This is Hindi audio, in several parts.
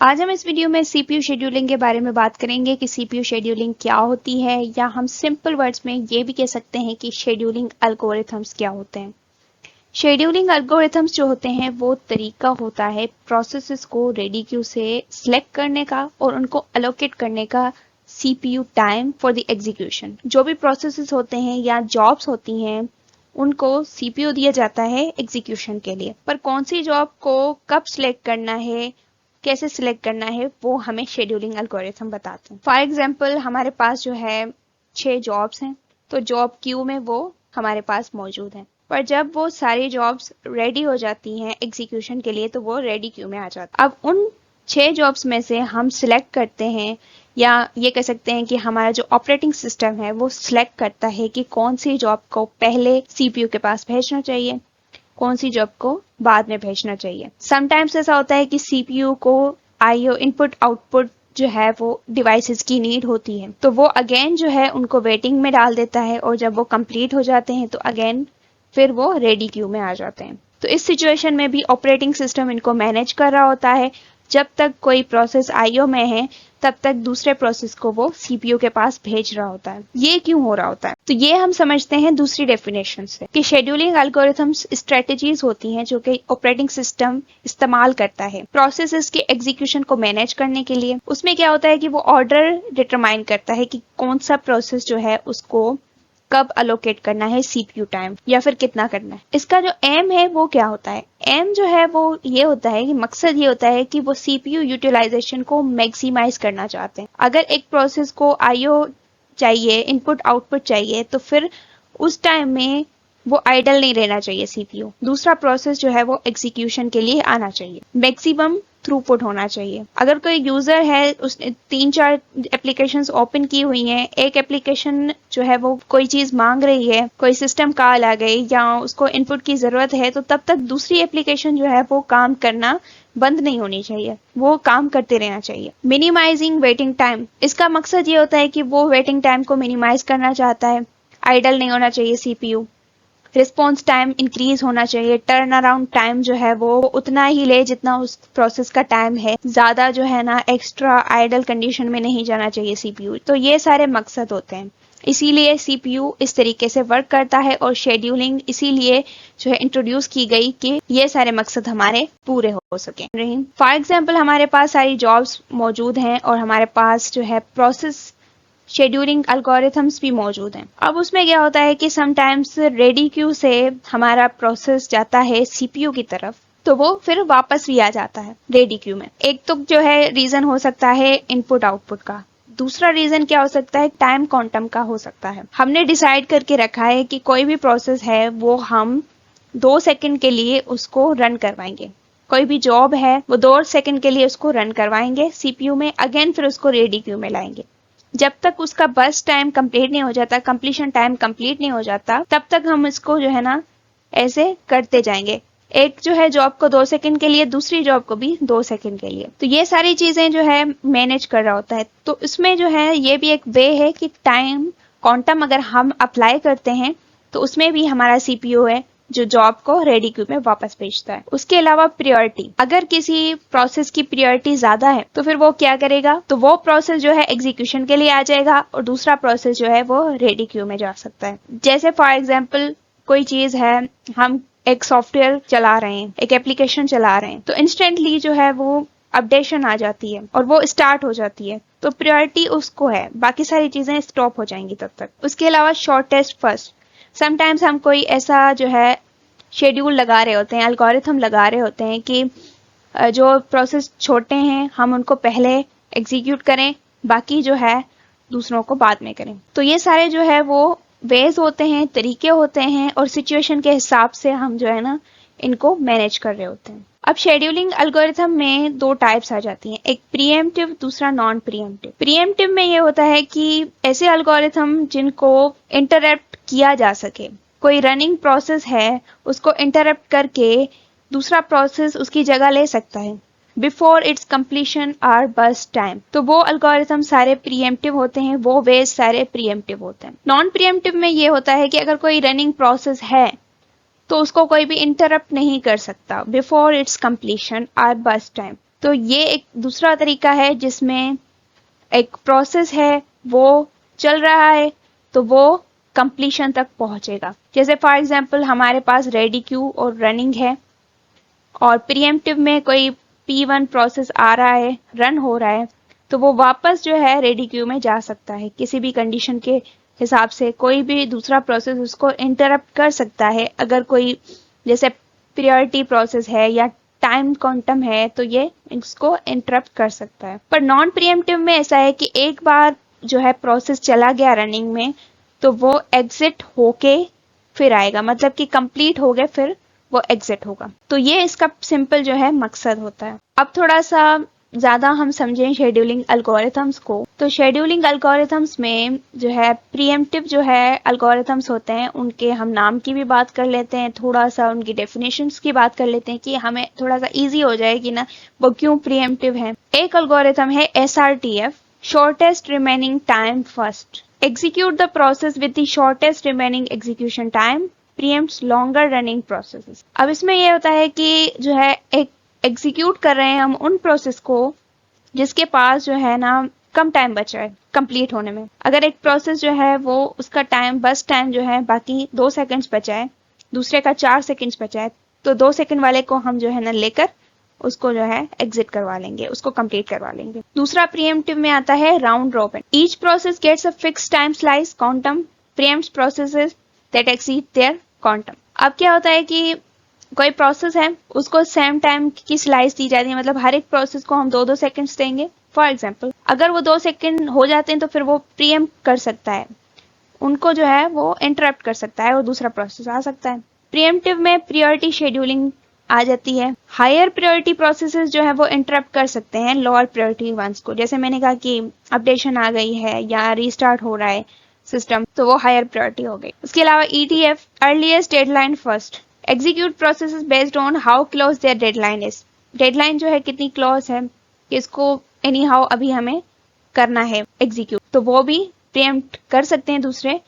आज हम इस वीडियो में सीपीयू शेड्यूलिंग के बारे में बात करेंगे कि सीपीयू शेड्यूलिंग क्या होती है, या हम सिंपल वर्ड्स में ये भी कह सकते हैं कि शेड्यूलिंग एल्गोरिथम्स क्या होते हैं। शेड्यूलिंग एल्गोरिथम्स जो होते हैं वो तरीका होता है प्रोसेसेस को रेडी क्यू से सिलेक्ट करने का और उनको एलोकेट करने का CPU time for the execution. जो भी प्रोसेसेस होते हैं या जॉब्स होती हैं उनको सीपीयू दिया जाता है एग्जीक्यूशन के लिए, पर कौन सी जॉब को कब सिलेक्ट करना है, कैसे सिलेक्ट करना है, वो हमें शेड्यूलिंग एल्गोरिथम बताते हैं। फॉर एग्जांपल हमारे पास जो है 6 जॉब्स हैं, तो जॉब क्यू में वो हमारे पास मौजूद हैं, पर जब वो सारी जॉब्स रेडी हो जाती हैं एग्जीक्यूशन के लिए तो वो रेडी क्यू में आ जाती है। अब उन 6 जॉब्स में से हम सिलेक्ट करते हैं, या ये कह सकते हैं कि हमारा जो ऑपरेटिंग सिस्टम है वो सिलेक्ट करता है कि कौन सी जॉब को पहले सीपीयू के पास भेजना चाहिए, कौन सी जॉब को बाद में भेजना चाहिए। समटाइम्स ऐसा होता है कि सीपीयू को आईओ इनपुट आउटपुट जो है वो डिवाइसेस की नीड होती है, तो वो अगेन जो है उनको वेटिंग में डाल देता है, और जब वो कंप्लीट हो जाते हैं तो अगेन फिर वो रेडी क्यू में आ जाते हैं। तो इस सिचुएशन में भी ऑपरेटिंग सिस्टम इनको मैनेज कर रहा होता है। जब तक कोई प्रोसेस आईओ में है तब तक दूसरे प्रोसेस को वो सीपीयू के पास भेज रहा होता है। ये क्यों हो रहा होता है, तो ये हम समझते हैं दूसरी डेफिनेशन से कि शेड्यूलिंग एल्गोरिथम्स स्ट्रेटजीज होती हैं जो कि ऑपरेटिंग सिस्टम इस्तेमाल करता है प्रोसेसेस के एग्जीक्यूशन को मैनेज करने के लिए। उसमें क्या होता है कि वो ऑर्डर डिटरमाइन करता है कि कौन सा प्रोसेस जो है उसको कब अलोकेट करना है सीपीयू टाइम, या फिर कितना करना है। इसका जो एम है वो क्या होता है, एम जो है वो ये होता है कि मकसद ये होता है कि वो सीपीयू यूटिलाइजेशन को मैक्सिमाइज करना चाहते हैं। अगर एक प्रोसेस को आईओ चाहिए, इनपुट आउटपुट चाहिए, तो फिर उस टाइम में वो आइडल नहीं रहना चाहिए सीपीयू। दूसरा प्रोसेस जो है वो एग्जीक्यूशन के लिए आना चाहिए, मैक्सिमम थ्रूपुट होना चाहिए। अगर कोई यूजर है उसने 3-4 एप्लीकेशंस ओपन की हुई हैं, एक एप्लीकेशन जो है वो कोई चीज मांग रही है, कोई सिस्टम कॉल आ गई या उसको इनपुट की जरूरत है, तो तब तक दूसरी एप्लीकेशन जो है वो काम करना बंद नहीं होनी चाहिए, वो काम करते रहना चाहिए। मिनिमाइजिंग वेटिंग टाइम, इसका मकसद ये होता है कि वो वेटिंग टाइम को मिनिमाइज करना चाहता है। आइडल नहीं होना चाहिए सीपीयू। रिस्पॉन्स टाइम इंक्रीज होना चाहिए, टर्न अराउंड टाइम जो है वो उतना ही ले जितना उस प्रोसेस का टाइम है, ज्यादा जो है ना एक्स्ट्रा आइडल कंडीशन में नहीं जाना चाहिए सीपीयू। तो ये सारे मकसद होते हैं, इसीलिए सीपीयू इस तरीके से वर्क करता है, और शेड्यूलिंग इसीलिए जो है इंट्रोड्यूस की गई कि ये सारे मकसद हमारे पूरे हो सके। फॉर एग्जाम्पल हमारे पास सारी जॉब्स मौजूद हैं और हमारे पास जो है प्रोसेस शेड्यूलिंग एल्गोरिथम्स भी मौजूद हैं। अब उसमें क्या होता है कि समटाइम्स रेडी क्यू से हमारा प्रोसेस जाता है सीपीयू की तरफ, तो वो फिर वापस भी आ जाता है रेडी क्यू में। एक तो जो है रीजन हो सकता है इनपुट आउटपुट का, दूसरा रीजन क्या हो सकता है, टाइम क्वांटम का हो सकता है। हमने डिसाइड करके रखा है कि कोई भी प्रोसेस है वो हम 2 सेकंड के लिए उसको रन करवाएंगे। कोई भी जॉब है वो 2 सेकंड के लिए उसको रन करवाएंगे सीपीयू में, अगेन फिर उसको रेडी क्यू में लाएंगे। जब तक उसका बस टाइम कंप्लीट नहीं हो जाता, कंप्लीशन टाइम कंप्लीट नहीं हो जाता, तब तक हम इसको जो है ना ऐसे करते जाएंगे। एक जो है जॉब को 2 सेकंड के लिए, दूसरी जॉब को भी 2 सेकंड के लिए। तो ये सारी चीजें जो है मैनेज कर रहा होता है। तो इसमें जो है ये भी एक वे है कि टाइम क्वांटम अगर हम अप्लाई करते हैं तो उसमें भी हमारा सीपीयू है जो जॉब को रेडी क्यू में वापस भेजता है। उसके अलावा प्रायोरिटी, अगर किसी प्रोसेस की प्रायोरिटी ज्यादा है तो फिर वो क्या करेगा, तो वो प्रोसेस जो है एग्जीक्यूशन के लिए आ जाएगा और दूसरा प्रोसेस जो है वो रेडी क्यू में जा सकता है। जैसे फॉर एग्जाम्पल कोई चीज है, हम एक सॉफ्टवेयर चला रहे हैं, एक एप्लीकेशन चला रहे हैं, तो इंस्टेंटली जो है वो अपडेशन आ जाती है और वो स्टार्ट हो जाती है, तो प्रायोरिटी उसको है, बाकी सारी चीजें स्टॉप हो जाएंगी तब तक। उसके अलावा शॉर्टेस्ट फर्स्ट, समटाइम्स हम कोई ऐसा जो है शेड्यूल लगा रहे होते हैं, एल्गोरिथम लगा रहे होते हैं कि जो प्रोसेस छोटे हैं हम उनको पहले एग्जीक्यूट करें, बाकी जो है दूसरों को बाद में करें। तो ये सारे जो है वो वेज होते हैं, तरीके होते हैं, और सिचुएशन के हिसाब से हम जो है ना इनको मैनेज कर रहे होते हैं। अब शेड्यूलिंग एल्गोरिथम में 2 टाइप्स आ जाती हैं, एक प्रीएम्प्टिव, दूसरा नॉन प्रीएम्प्टिव। प्रीएम्प्टिव में ये होता है कि ऐसे एल्गोरिथम जिनको इंटरप्ट किया जा सके, कोई रनिंग प्रोसेस है उसको इंटरप्ट करके दूसरा प्रोसेस उसकी जगह ले सकता है before its completion or burst time, तो वो एल्गोरिथम सारे प्रीएम्प्टिव होते हैं, वो वेज सारे प्रीएम्प्टिव होते हैं। नॉन प्रीएम्प्टिव में ये होता है कि अगर कोई रनिंग प्रोसेस है तो उसको कोई भी इंटरप्ट नहीं कर सकता before its completion or burst time, तो ये एक दूसरा तरीका है जिसमें एक प्रोसेस है वो चल रहा है तो वो कंप्लीशन तक पहुंचेगा। जैसे फॉर एग्जांपल हमारे पास रेडी क्यू और रनिंग है और प्रीएम्प्टिव में कोई P1 प्रोसेस आ रहा है, रन हो रहा है, तो वो वापस जो है रेडी क्यू में जा सकता है। किसी भी कंडीशन के हिसाब से कोई भी दूसरा प्रोसेस उसको इंटरप्ट कर सकता है। अगर कोई जैसे प्रायोरिटी प्रोसेस है या टाइम क्वांटम है तो ये इसको इंटरप्ट कर सकता है। पर नॉन प्रीएम्प्टिव में ऐसा है कि एक बार जो है प्रोसेस चला गया रनिंग में तो वो एग्जिट होके फिर आएगा, मतलब कि कंप्लीट हो गया फिर वो एग्जिट होगा। तो ये इसका सिंपल जो है मकसद होता है। अब थोड़ा सा ज्यादा हम समझें शेड्यूलिंग एल्गोरिथम्स को, तो शेड्यूलिंग एल्गोरिथम्स में जो है प्रीएम्प्टिव जो है एल्गोरिथम्स होते हैं उनके हम नाम की भी बात कर लेते हैं, थोड़ा सा उनकी डेफिनेशंस की बात कर लेते हैं कि हमें थोड़ा सा इजी हो जाए कि ना वो क्यों प्रीएम्प्टिव है। एक एल्गोरिथम है SRTF, shortest remaining time first. Execute the process with the shortest remaining execution time, preempts longer running processes। अब इसमें यह होता है कि जो है एक एग्जीक्यूट कर रहे हैं हम उन प्रोसेस को जिसके पास जो है ना कम टाइम बचा है कंप्लीट होने में। अगर एक प्रोसेस जो है वो उसका टाइम बस टाइम जो है बाकी 2 सेकंड्स बचा है, दूसरे का 4 सेकंड्स बचा है, तो 2 सेकंड वाले को हम जो है ना लेकर उसको जो है एग्जिट करवा लेंगे, उसको कंप्लीट करवा लेंगे। दूसरा प्रीएम्प्टिव में आता है round robin. Each process gets a fixed time slice quantum, preempts processes that exceed their quantum. अब क्या होता है कि कोई प्रोसेस है उसको सेम टाइम की स्लाइस दी जाती है, मतलब हर एक प्रोसेस को हम 2-2 सेकंड्स देंगे। फॉर एग्जाम्पल अगर वो 2 सेकंड हो जाते हैं तो फिर वो प्रीएम्प्ट कर सकता है, उनको जो है वो इंटरप्ट कर सकता है और दूसरा प्रोसेस आ सकता है। प्रीएम्प्टिव में प्रायोरिटी शेड्यूलिंग आ जाती है। हायर प्रायोरिटी प्रोसेसेस जो है वो इंटरप्ट कर सकते हैं लोअर प्रायोरिटी वंस को। जैसे मैंने कहा कि अपडेशन आ गई है या रीस्टार्ट हो रहा है सिस्टम, तो वो हायर प्रायोरिटी हो गई। उसके अलावा ETF, earliest deadline first, execute processes based on how close their deadline is. Deadline जो है कितनी क्लोज है, इसको एनी हाउ अभी हमें करना है एग्जीक्यूट, तो वो भी प्रीएम्प्ट कर सकते हैं दूसरे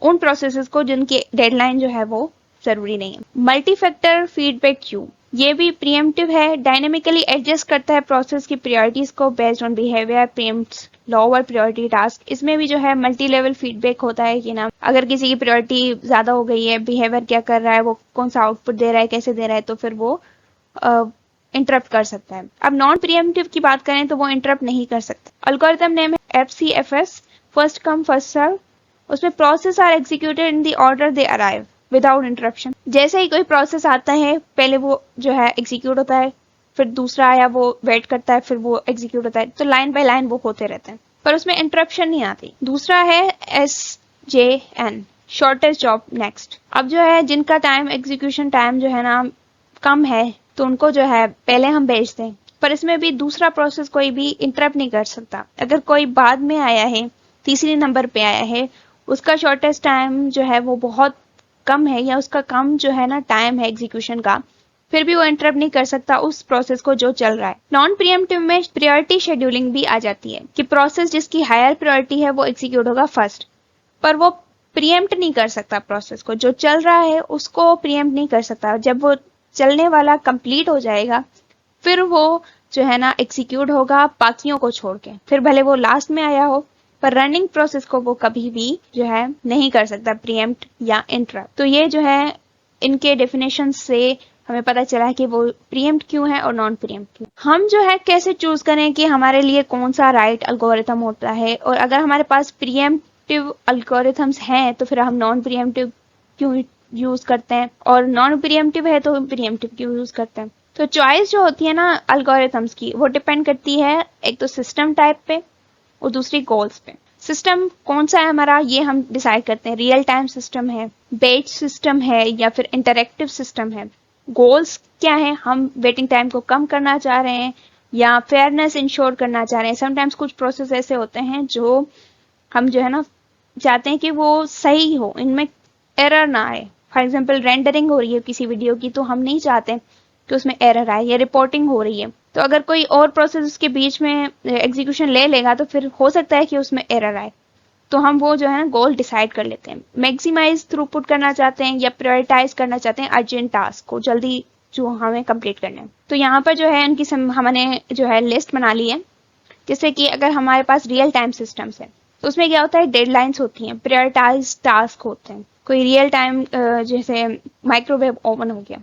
उन प्रोसेसेस को जिनकी डेडलाइन जो है वो जरूरी नहीं है। मल्टी फैक्टर फीडबैक क्यू, ये भी प्रीएम्प्टिव है, डायनेमिकली एडजस्ट करता है प्रोसेस की प्रायोरिटीज को based on behaviour, preempts lower priority task. इसमें भी जो है मल्टी लेवल फीडबैक होता है कि ना अगर किसी की प्रायोरिटी ज्यादा हो गई है, बिहेवियर क्या कर रहा है, वो कौन सा आउटपुट दे रहा है, कैसे दे रहा है, तो फिर वो इंटरप्ट कर सकता है। अब नॉन प्रीएम्प्टिव की बात करें तो वो इंटरप्ट नहीं कर सकता। एल्गोरिथम नेम है FCFS, first come first serve. उसमें process are executed in the order they arrive without interruption. जैसे ही कोई प्रोसेस आता है पहले वो जो है एग्जीक्यूट होता है, फिर दूसरा आया वो वेट करता है, फिर वो एग्जीक्यूट होता है, तो लाइन बाय लाइन वो होते रहते हैं पर उसमें इंटरप्शन नहीं आती। दूसरा है SJN, शॉर्टेस्ट जॉब नेक्स्ट। अब जो है जिनका टाइम एग्जीक्यूशन टाइम जो है ना कम है तो उनको जो है पहले हम भेजते हैं, पर इसमें भी दूसरा प्रोसेस कोई भी इंटरप्ट नहीं कर सकता। अगर कोई बाद में आया है, तीसरे नंबर पे आया है, उसका शॉर्टेस्ट टाइम जो है वो बहुत कम है या उसका कम जो है ना टाइम है एग्जीक्यूशन का, फिर भी वो इंटरप्ट नहीं कर सकता उस प्रोसेस को जो चल रहा है। नॉन प्रीएम्प्टिव में प्रायोरिटी शेड्यूलिंग भी आ जाती है कि प्रोसेस जिसकी हायर प्रायोरिटी है वो एग्जीक्यूट होगा फर्स्ट, पर वो प्रीएम्प्ट नहीं कर सकता प्रोसेस को, जो चल रहा है उसको प्रीएम्प्ट नहीं कर सकता। जब वो चलने वाला कंप्लीट हो जाएगा फिर वो जो है ना एग्जीक्यूट होगा बाकियों को छोड़ के, फिर भले वो लास्ट में आया हो, पर रनिंग प्रोसेस को वो कभी भी जो है नहीं कर सकता प्रीएम्प्ट या इंटरप्ट। तो ये जो है इनके डेफिनेशन से हमें पता चला कि वो प्रीएम्प्ट क्यों है और नॉन प्रीएम्प्ट क्यों। हम जो है कैसे चूज करें कि हमारे लिए कौन सा राइट एल्गोरिथम होता है, और अगर हमारे पास प्रीएम्प्टिव एल्गोरिथम्स हैं तो फिर हम नॉन प्रीएम्प्टिव क्यों यूज करते हैं, और नॉन प्रीएम्प्टिव है तो प्रीएम्प्टिव क्यों यूज करते हैं। तो चॉइस जो होती है ना एल्गोरिथम्स की वो डिपेंड करती है एक तो सिस्टम टाइप पे और दूसरी गोल्स पे। सिस्टम कौन सा है हमारा ये हम डिसाइड करते हैं, रियल टाइम सिस्टम है, बैच सिस्टम है या फिर इंटरैक्टिव सिस्टम है। गोल्स क्या है, हम वेटिंग टाइम को कम करना चाह रहे हैं या फेयरनेस इंश्योर करना चाह रहे हैं। समटाइम्स कुछ प्रोसेस ऐसे होते हैं जो हम जो है ना चाहते हैं कि वो सही हो, इनमें एरर ना आए। फॉर एग्जाम्पल रेंडरिंग हो रही है किसी वीडियो की तो हम नहीं चाहते कि उसमें एरर आए, या रिपोर्टिंग हो रही है तो अगर कोई और प्रोसेस उसके बीच में एग्जीक्यूशन ले लेगा तो फिर हो सकता है कि उसमें एरर आए, तो हम वो जो है गोल डिसाइड कर लेते हैं। मैक्सिमाइज थ्रूपुट करना चाहते हैं या प्रायोरिटाइज करना चाहते हैं अर्जेंट टास्क को, जल्दी जो हमें कंप्लीट करने हैं। तो यहाँ पर जो है उनकी हमने जो है लिस्ट बना ली है। जैसे कि अगर हमारे पास रियल टाइम सिस्टम्स है तो उसमें क्या होता है, डेडलाइंस होती हैं, प्रायोरिटाइज टास्क होते हैं। कोई रियल टाइम जैसे माइक्रोवेव ओवन हो गया,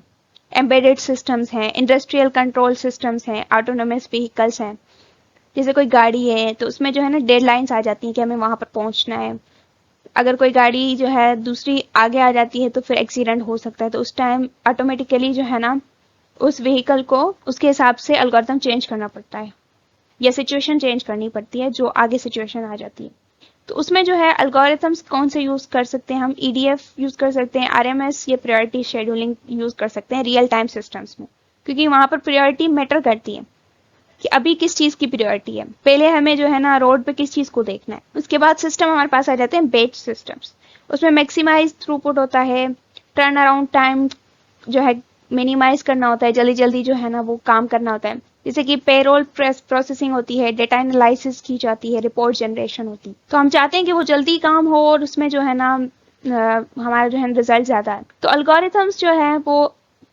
एम्बेडेड सिस्टम्स हैं, इंडस्ट्रियल कंट्रोल सिस्टम्स हैं, ऑटोनोमस व्हीकल्स हैं। जैसे कोई गाड़ी है तो उसमें जो है ना डेडलाइंस आ जाती हैं कि हमें वहां पर पहुंचना है। अगर कोई गाड़ी जो है दूसरी आगे आ जाती है तो फिर एक्सीडेंट हो सकता है, तो उस टाइम ऑटोमेटिकली जो है ना उस व्हीकल को उसके हिसाब से एल्गोरिथम चेंज करना पड़ता है या सिचुएशन चेंज करनी पड़ती है जो आगे सिचुएशन आ जाती है। तो उसमें जो है एल्गोरिथम्स कौन से यूज कर सकते हैं हम, ईडीएफ यूज कर सकते हैं, आरएमएस या प्रायोरिटी शेड्यूलिंग यूज कर सकते हैं रियल टाइम सिस्टम्स में, क्योंकि वहां पर प्रायोरिटी मैटर करती है कि अभी किस चीज की प्रायोरिटी है। पहले हमें जो है ना रोड पे किस चीज को देखना है, उसके बाद सिस्टम हमारे पास आ जाते हैं बैच सिस्टम्स। उसमें मैक्सिमाइज थ्रूपुट होता है, टर्न अराउंड टाइम जो है मिनिमाइज करना होता है, जल्दी जल्दी जो है ना वो काम करना होता है। जैसे कि पेरोल प्रोसेसिंग होती है, डेटा एनालिसिस की जाती है, रिपोर्ट जनरेशन होती है। तो हम चाहते हैं कि वो जल्दी काम हो और उसमें जो है ना हमारा जो है रिजल्ट ज्यादा है। तो अल्गोरिथम्स जो है वो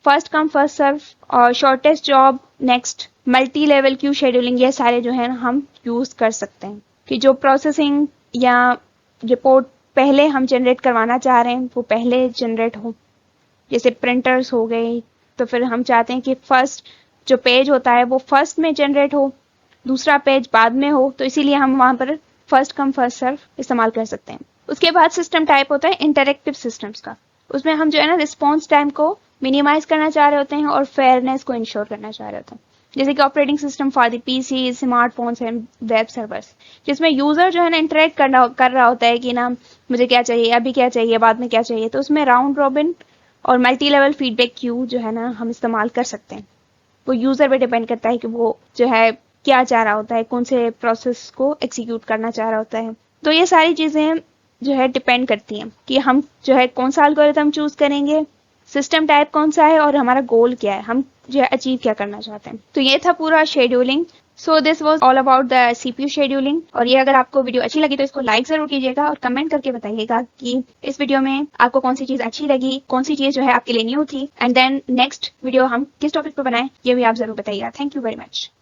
फर्स्ट कम फर्स्ट सर्व और shortest job next, multi level queue scheduling, ये सारे जो है हम यूज कर सकते हैं कि जो प्रोसेसिंग या रिपोर्ट पहले हम जनरेट करवाना चाह रहे हैं वो पहले जनरेट हो। जैसे प्रिंटर्स हो गए, तो फिर हम चाहते हैं कि फर्स्ट जो पेज होता है वो फर्स्ट में जनरेट हो, दूसरा पेज बाद में हो, तो इसीलिए हम वहां पर फर्स्ट कम फर्स्ट सर्व इस्तेमाल कर सकते हैं। उसके बाद सिस्टम टाइप होता है इंटरेक्टिव सिस्टम्स का। उसमें हम जो है ना रिस्पॉन्स टाइम को मिनिमाइज करना चाह रहे होते हैं और फेयरनेस को इंश्योर करना चाह रहे होते हैं। जैसे कि operating system for the PC, smartphones and web servers, जिसमें यूजर जो है ना इंटरेक्ट कर रहा होता है कि ना मुझे क्या चाहिए, अभी क्या चाहिए, बाद में क्या चाहिए। तो उसमें राउंड रॉबिन और मल्टी लेवल फीडबैक क्यू जो है ना हम इस्तेमाल कर सकते हैं। वो यूजर पे डिपेंड करता है कि वो जो है क्या चाह रहा होता है, कौन से प्रोसेस को एग्जीक्यूट करना चाह रहा होता है। तो ये सारी चीजें जो है डिपेंड करती हैं कि हम जो है कौन सा एल्गोरिथम चूज करेंगे, सिस्टम टाइप कौन सा है और हमारा गोल क्या है, हम जो है अचीव क्या करना चाहते हैं। तो ये था पूरा scheduling. So this was all about the CPU scheduling. और ये अगर आपको वीडियो अच्छी लगी तो इसको लाइक जरूर कीजिएगा और कमेंट करके बताइएगा कि इस वीडियो में आपको कौन सी चीज अच्छी लगी, कौन सी चीज जो है आपके लिए न्यू थी, एंड देन नेक्स्ट वीडियो हम किस टॉपिक पर बनाएं ये भी आप जरूर बताइएगा। Thank you very much.